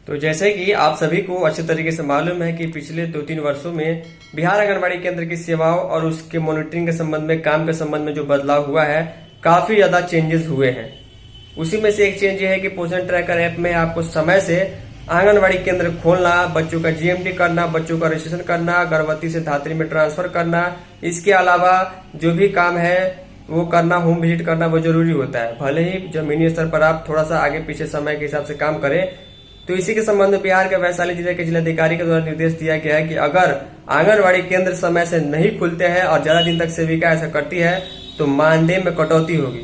तो जैसे कि आप सभी को अच्छे तरीके से मालूम है कि पिछले 2-3 वर्षों में बिहार आंगनबाड़ी केंद्र की सेवाओं और उसके मॉनिटरिंग के संबंध में, काम के संबंध में जो बदलाव हुआ है, काफी ज्यादा चेंजेस हुए हैं। उसी में से एक चेंज ये है कि पोषण ट्रैकर ऐप में आपको समय से आंगनबाड़ी केंद्र खोलना, बच्चों का जीएमटी करना, बच्चों का रजिस्ट्रेशन करना, गर्भवती से धात्री में ट्रांसफर करना, इसके अलावा जो भी काम है वो करना, होम विजिट करना, वो जरूरी होता है। भले ही जमीनी स्तर पर आप थोड़ा सा आगे पीछे समय के हिसाब से काम करें। तो इसी के संबंध में बिहार के वैशाली जिले के जिलाधिकारी के द्वारा निर्देश दिया गया है कि अगर आंगनबाड़ी केंद्र समय से नहीं खुलते हैं और ज्यादा दिन तक सेविका ऐसा करती है तो मानदेय में कटौती होगी।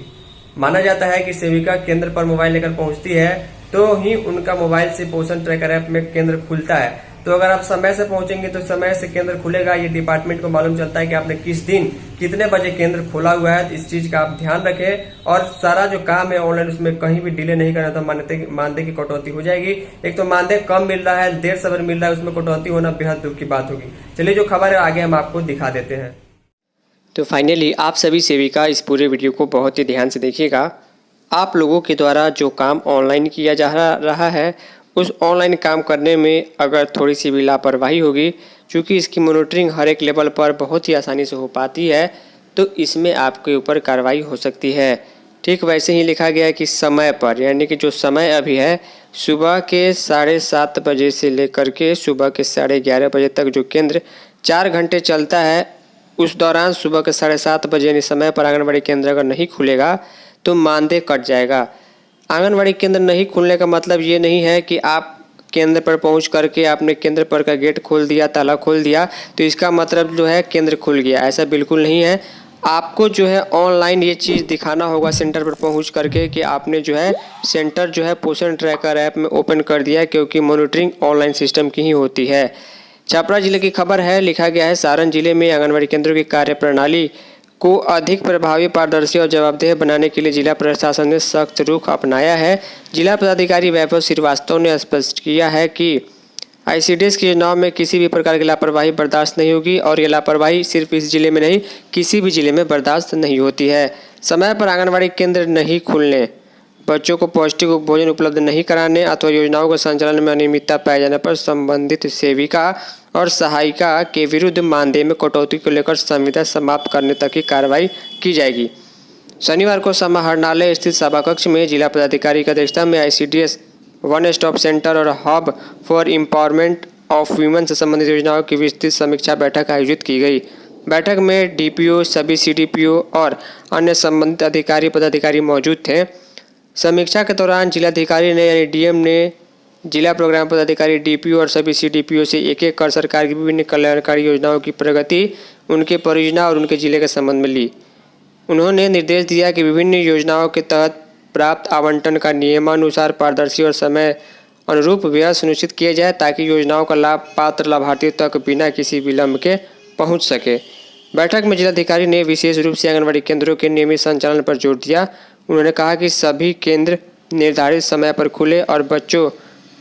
माना जाता है कि सेविका केंद्र पर मोबाइल लेकर पहुंचती है तो ही उनका मोबाइल से पोषण ट्रैकर ऐप में केंद्र खुलता है। तो अगर आप समय से पहुंचेंगे तो समय से केंद्र खुलेगा। ये डिपार्टमेंट को मालूम चलता है कि आपने किस दिन कितने बजे केंद्र खोला हुआ है। इस चीज का आप ध्यान रखें और सारा जो काम है ऑनलाइन उसमें कहीं भी डिले नहीं करना, तो मानदेय की कटौती हो जाएगी। एक तो मानदेय कम मिल रहा है, देर सवेर मिल रहा है, उसमें कटौती होना बेहद दुख की बात होगी। चलिए जो खबर है आगे हम आपको दिखा देते हैं। तो फाइनली आप सभी सेविका इस पूरे वीडियो को बहुत ही ध्यान से देखिएगा। आप लोगों के द्वारा जो काम ऑनलाइन किया जा रहा है उस ऑनलाइन काम करने में अगर थोड़ी सी भी लापरवाही होगी, क्योंकि इसकी मॉनिटरिंग हर एक लेवल पर बहुत ही आसानी से हो पाती है, तो इसमें आपके ऊपर कार्रवाई हो सकती है। ठीक वैसे ही लिखा गया है कि समय पर, यानी कि जो समय अभी है सुबह के 7:30 बजे से लेकर के सुबह के 11:30 बजे तक जो केंद्र 4 घंटे चलता है, उस दौरान सुबह के 7:30 बजे यानी समय पर आंगनबाड़ी केंद्र अगर नहीं खुलेगा तो मानदेय कट जाएगा। आंगनबाड़ी केंद्र नहीं खुलने का मतलब ये नहीं है कि आप केंद्र पर पहुंच करके आपने केंद्र पर का गेट खोल दिया, ताला खोल दिया, तो इसका मतलब जो है केंद्र खुल गया, ऐसा बिल्कुल नहीं है। आपको जो है ऑनलाइन ये चीज़ दिखाना होगा सेंटर पर पहुंच करके कि आपने जो है सेंटर जो है पोषण ट्रैकर ऐप में ओपन कर दिया है, क्योंकि मॉनिटरिंग ऑनलाइन सिस्टम की ही होती है। छपरा जिले की खबर है, लिखा गया है सारण जिले में आंगनबाड़ी केंद्रों की कार्यप्रणाली को अधिक प्रभावी, पारदर्शी और जवाबदेह बनाने के लिए जिला प्रशासन ने सख्त रुख अपनाया है। जिला पदाधिकारी वैभव श्रीवास्तव ने स्पष्ट किया है कि आईसीडीएस की योजनाओं में किसी भी प्रकार की लापरवाही बर्दाश्त नहीं होगी और ये लापरवाही सिर्फ इस जिले में नहीं, किसी भी जिले में बर्दाश्त नहीं होती है। समय पर आंगनबाड़ी केंद्र नहीं खुलने, बच्चों को पौष्टिक भोजन उपलब्ध नहीं कराने अथवा योजनाओं के संचालन में अनियमितता पाए जाने पर संबंधित सेविका और सहायिका के विरुद्ध मानदेय में कटौती को लेकर संविदा समाप्त करने तक की कार्रवाई की जाएगी। शनिवार को समाहरणालय स्थित सभा कक्ष में जिला पदाधिकारी की अध्यक्षता में आईसीडीएस वन स्टॉप सेंटर और hub for empowerment of women से संबंधित योजनाओं की विस्तृत समीक्षा बैठक आयोजित की गई। बैठक में डीपीओ, सभी सीडीपीओ और अन्य संबंधित अधिकारी पदाधिकारी मौजूद थे। समीक्षा के दौरान जिलाधिकारी ने यानी डीएम ने जिला प्रोग्राम पदाधिकारी, डीपीओ और सभी सीडीपीओ से एक कर सरकार की विभिन्न कल्याणकारी योजनाओं की प्रगति, उनके परियोजना और उनके जिले के संबंध में ली। उन्होंने निर्देश दिया कि विभिन्न योजनाओं के तहत प्राप्त आवंटन का नियमानुसार, पारदर्शी और समय अनुरूप व्यय सुनिश्चित किया जाए ताकि योजनाओं का लाभ पात्र लाभार्थियों तक बिना किसी विलंब के पहुँच सके। बैठक में जिलाधिकारी ने विशेष रूप से आंगनबाड़ी केंद्रों के नियमित संचालन पर जोर दिया। उन्होंने कहा कि सभी केंद्र निर्धारित समय पर खुले और बच्चों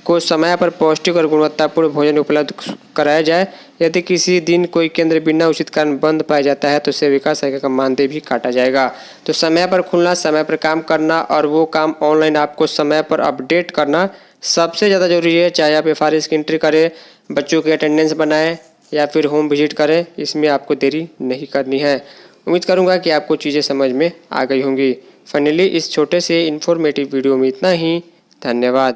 को समय पर पौष्टिक और गुणवत्तापूर्ण भोजन उपलब्ध कराया जाए। यदि किसी दिन कोई केंद्र बिना उचित कारण बंद पाया जाता है तो सेविका सहायिका का मानदेय भी काटा जाएगा। तो समय पर खुलना, समय पर काम करना और वो काम ऑनलाइन आपको समय पर अपडेट करना सबसे ज़्यादा जरूरी है। चाहे आप एफआरएस की एंट्री करें, बच्चों की अटेंडेंस बनाएं या फिर होम विजिट करें, इसमें आपको देरी नहीं करनी है। उम्मीद करूँगा कि आपको चीज़ें समझ में आ गई होंगी। फाइनली इस छोटे से इन्फॉर्मेटिव वीडियो में इतना ही। धन्यवाद।